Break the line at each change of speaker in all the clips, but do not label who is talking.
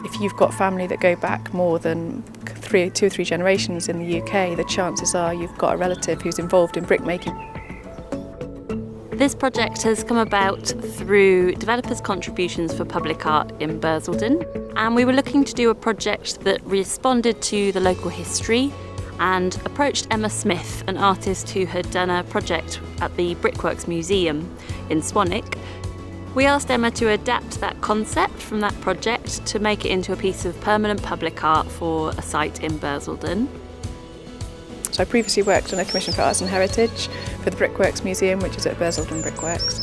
If you've got family that go back more than 2 or 3 generations in the UK, the chances are you've got a relative who's involved in brickmaking.
This project has come about through developers' contributions for public art in Bursledon, and we were looking to do a project that responded to the local history and approached Emma Smith, an artist who had done a project at the Brickworks Museum in Swanwick. We asked Emma to adapt that concept from that project to make it into a piece of permanent public art for a site in Bursledon.
So I previously worked on a commission for Arts and Heritage for the Brickworks Museum, which is at Bursledon Brickworks.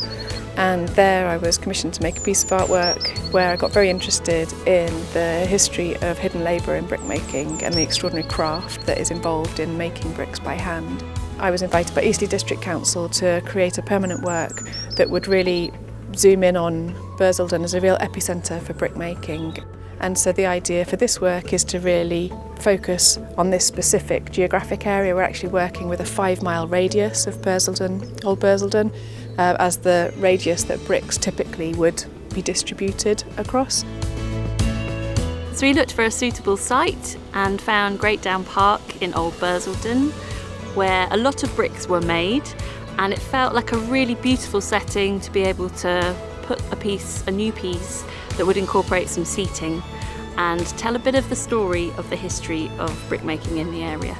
And there I was commissioned to make a piece of artwork where I got very interested in the history of hidden labour in brickmaking and the extraordinary craft that is involved in making bricks by hand. I was invited by Eastleigh District Council to create a permanent work that would really zoom in on Bursledon as a real epicentre for brickmaking. And so the idea for this work is to really focus on this specific geographic area. We're actually working with a 5-mile radius of Bursledon, Old Bursledon, as the radius that bricks typically would be distributed across.
So we looked for a suitable site and found Great Down Park in Old Bursledon, where a lot of bricks were made, and it felt like a really beautiful setting to be able to put a new piece that would incorporate some seating and tell a bit of the story of the history of brickmaking in the area.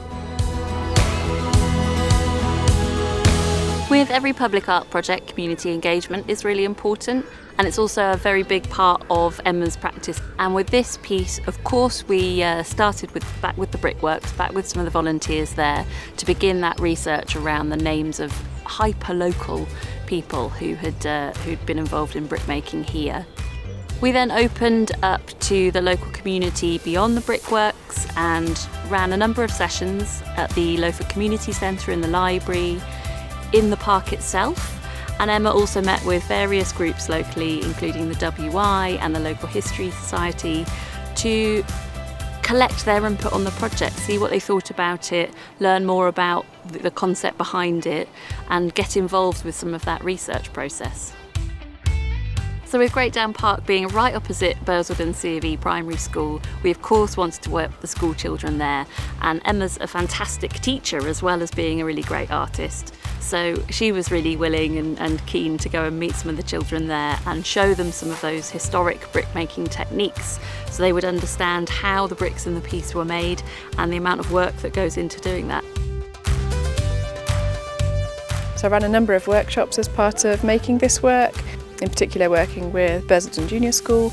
With every public art project, community engagement is really important, and it's also a very big part of Emma's practice. And with this piece, of course, we started back with the brickworks, back with some of the volunteers there, to begin that research around the names of hyper-local people who'd been involved in brickmaking here. We then opened up to the local community beyond the brickworks and ran a number of sessions at the local community centre, in the library, in the park itself. And Emma also met with various groups locally, including the WI and the Local History Society, to collect their input on the project, see what they thought about it, learn more about the concept behind it, and get involved with some of that research process. So with Great Down Park being right opposite Bursledon C of E Primary School, we of course wanted to work with the school children there, and Emma's a fantastic teacher as well as being a really great artist. So she was really willing and keen to go and meet some of the children there and show them some of those historic brickmaking techniques so they would understand how the bricks in the piece were made and the amount of work that goes into doing that.
So I ran a number of workshops as part of making this work, in particular working with Bursledon Junior School.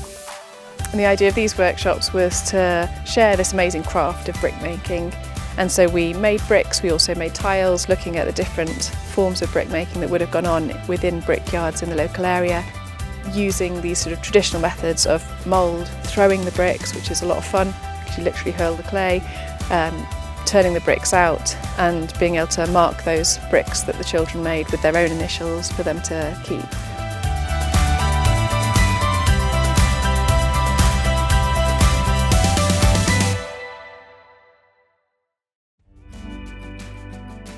And the idea of these workshops was to share this amazing craft of brickmaking. And so we made bricks, we also made tiles, looking at the different forms of brickmaking that would have gone on within brickyards in the local area, using these sort of traditional methods of mould, throwing the bricks, which is a lot of fun, because you literally hurl the clay, turning the bricks out and being able to mark those bricks that the children made with their own initials for them to keep.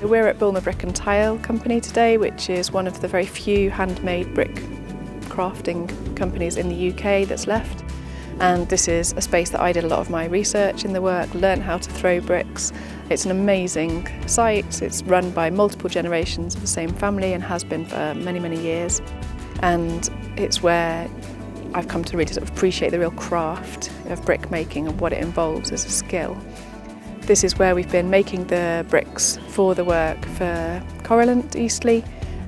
We're at Bursledon Brick and Tile Company today, which is one of the very few handmade brick crafting companies in the UK that's left. And this is a space that I did a lot of my research in the work, learned how to throw bricks. It's an amazing site. It's run by multiple generations of the same family and has been for many, many years. And it's where I've come to really sort of appreciate the real craft of brick making and what it involves as a skill. This is where we've been making the bricks for the work for Coralent Eastleigh,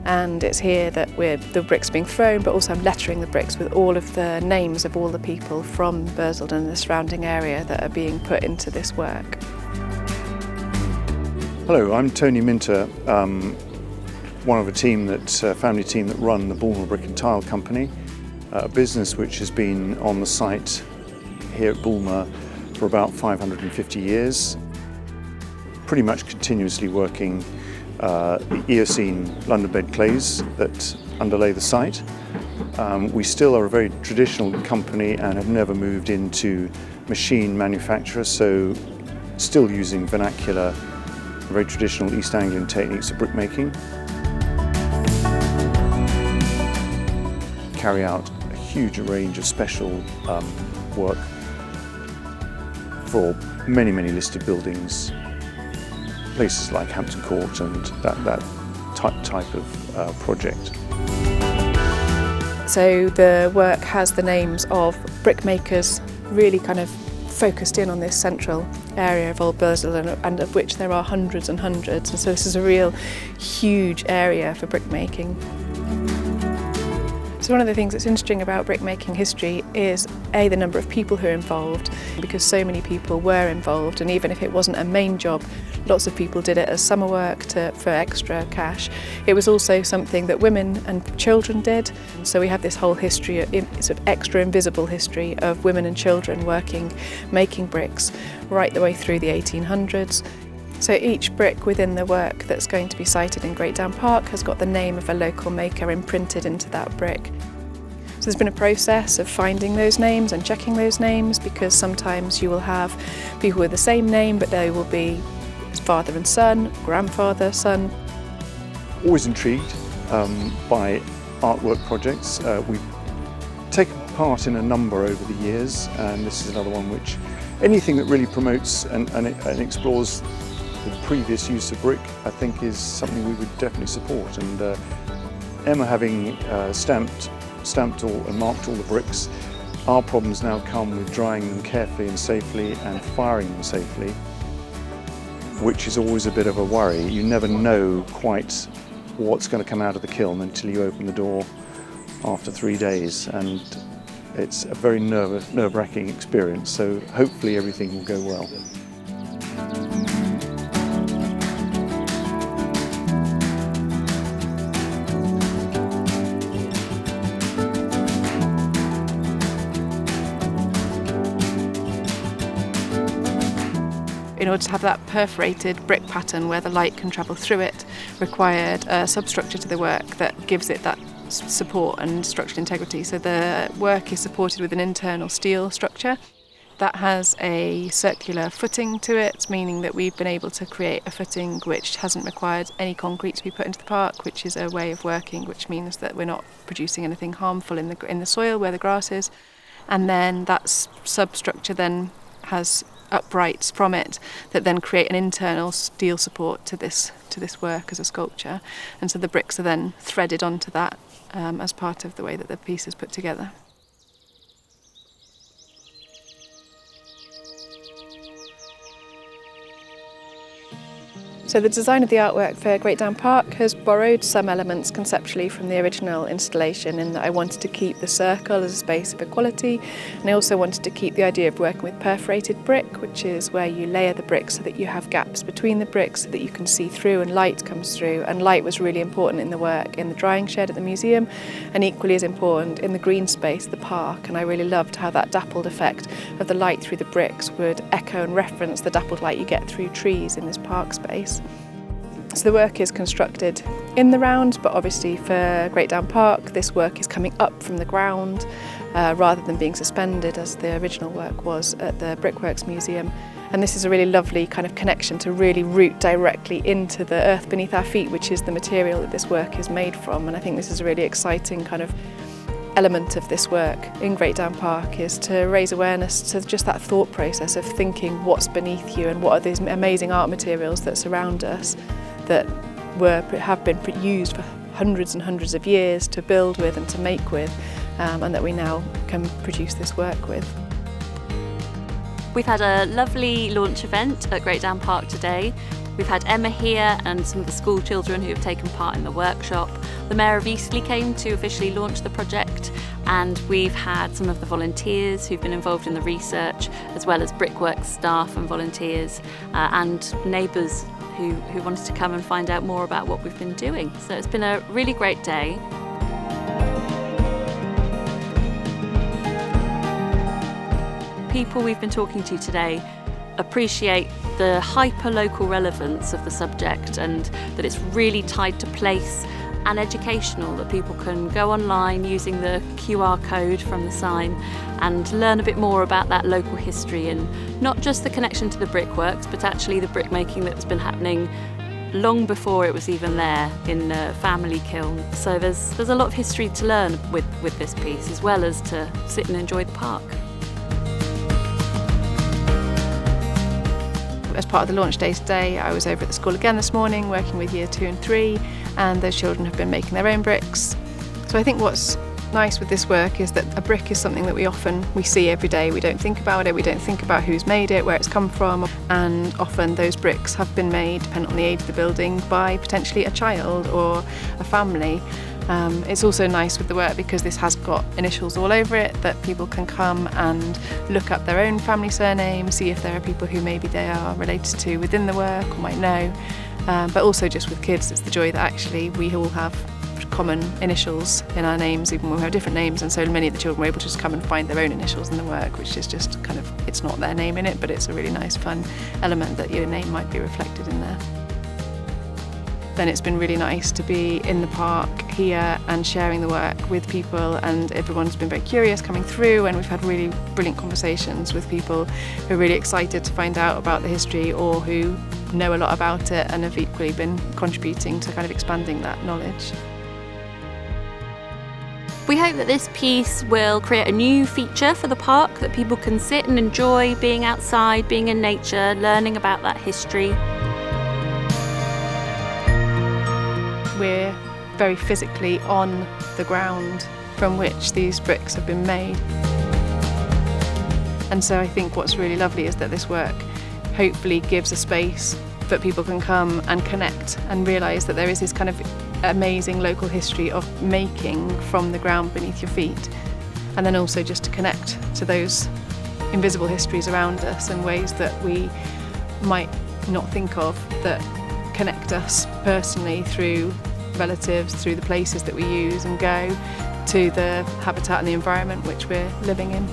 and it's here that the bricks being thrown, but also I'm lettering the bricks with all of the names of all the people from Bursledon and the surrounding area that are being put into this work.
Hello, I'm Tony Minter, one of a family team that run the Bursledon Brick and Tile Company, a business which has been on the site here at Bursledon for about 550 years, pretty much continuously working the Eocene London bed clays that underlay the site. We still are a very traditional company and have never moved into machine manufacture, so still using vernacular, very traditional East Anglian techniques of brickmaking. Carry out a huge range of special work for many, many listed buildings, places like Hampton Court and that type of project.
So the work has the names of brickmakers really kind of focused in on this central area of Old Bursledon, and of which there are hundreds and hundreds, and so this is a real huge area for brickmaking. So one of the things that's interesting about brickmaking history is the number of people who are involved, because so many people were involved, and even if it wasn't a main job, lots of people did it as summer work for extra cash. It was also something that women and children did, so we have this whole history, sort of extra invisible history of women and children working, making bricks right the way through the 1800s. So each brick within the work that's going to be sited in Great Down Park has got the name of a local maker imprinted into that brick. So there's been a process of finding those names and checking those names, because sometimes you will have people with the same name but they will be father and son, grandfather, son.
Always intrigued by artwork projects. We've taken part in a number over the years, and this is another one which anything that really promotes and explores the previous use of brick, I think, is something we would definitely support. And Emma having stamped and marked all the bricks, our problems now come with drying them carefully and safely and firing them safely, which is always a bit of a worry. You never know quite what's going to come out of the kiln until you open the door after 3 days, and it's a very nerve-wracking experience, so hopefully everything will go well.
In order to have that perforated brick pattern where the light can travel through it, required a substructure to the work that gives it that support and structural integrity. So the work is supported with an internal steel structure that has a circular footing to it, meaning that we've been able to create a footing which hasn't required any concrete to be put into the park, which is a way of working which means that we're not producing anything harmful in the soil where the grass is. And then that substructure then has uprights from it that then create an internal steel support to this work as a sculpture, and so the bricks are then threaded onto that as part of the way that the piece is put together. So the design of the artwork for Great Down Park has borrowed some elements conceptually from the original installation, in that I wanted to keep the circle as a space of equality, and I also wanted to keep the idea of working with perforated brick, which is where you layer the brick so that you have gaps between the bricks so that you can see through and light comes through, and light was really important in the work in the drying shed at the museum, and equally as important in the green space, the park, and I really loved how that dappled effect of the light through the bricks would echo and reference the dappled light you get through trees in this park space. So the work is constructed in the round, but obviously for Great Down Park this work is coming up from the ground rather than being suspended as the original work was at the Brickworks Museum. And this is a really lovely kind of connection to really root directly into the earth beneath our feet, which is the material that this work is made from. And I think this is a really exciting kind of element of this work in Great Down Park, is to raise awareness to just that thought process of thinking what's beneath you and what are these amazing art materials that surround us, that have been used for hundreds and hundreds of years to build with and to make with, and that we now can produce this work with.
We've had a lovely launch event at Great Down Park today. We've had Emma here and some of the school children who have taken part in the workshop. The Mayor of Eastleigh came to officially launch the project, and we've had some of the volunteers who've been involved in the research, as well as Brickworks staff and volunteers and neighbours who wanted to come and find out more about what we've been doing. So it's been a really great day. People we've been talking to today appreciate the hyper-local relevance of the subject, and that it's really tied to place and educational, that people can go online using the QR code from the sign and learn a bit more about that local history, and not just the connection to the brickworks, but actually the brickmaking that's been happening long before it was even there in the family kiln. So there's a lot of history to learn with this piece, as well as to sit and enjoy the park.
as part of the launch day today, I was over at the school again this morning working with year 2 and 3, and those children have been making their own bricks. So I think what's nice with this work is that a brick is something that we see every day. We don't think about it, we don't think about who's made it, where it's come from, and often those bricks have been made, depending on the age of the building, by potentially a child or a family. It's also nice with the work because this has got initials all over it, that people can come and look up their own family surname, see if there are people who maybe they are related to within the work or might know. But also just with kids, it's the joy that actually we all have common initials in our names, even when we have different names, and so many of the children were able to just come and find their own initials in the work, which is just kind of, it's not their name in it, but it's a really nice fun element that your name might be reflected in there. Then it's been really nice to be in the park here and sharing the work with people, and everyone's been very curious coming through, and we've had really brilliant conversations with people who are really excited to find out about the history or who know a lot about it and have equally been contributing to kind of expanding that knowledge.
We hope that this piece will create a new feature for the park, that people can sit and enjoy being outside, being in nature, learning about that history.
We're very physically on the ground from which these bricks have been made. And so I think what's really lovely is that this work hopefully gives a space that people can come and connect and realise that there is this kind of amazing local history of making from the ground beneath your feet, and then also just to connect to those invisible histories around us in ways that we might not think of, that connect us personally through relatives, through the places that we use and go, to the habitat and the environment which we're living in.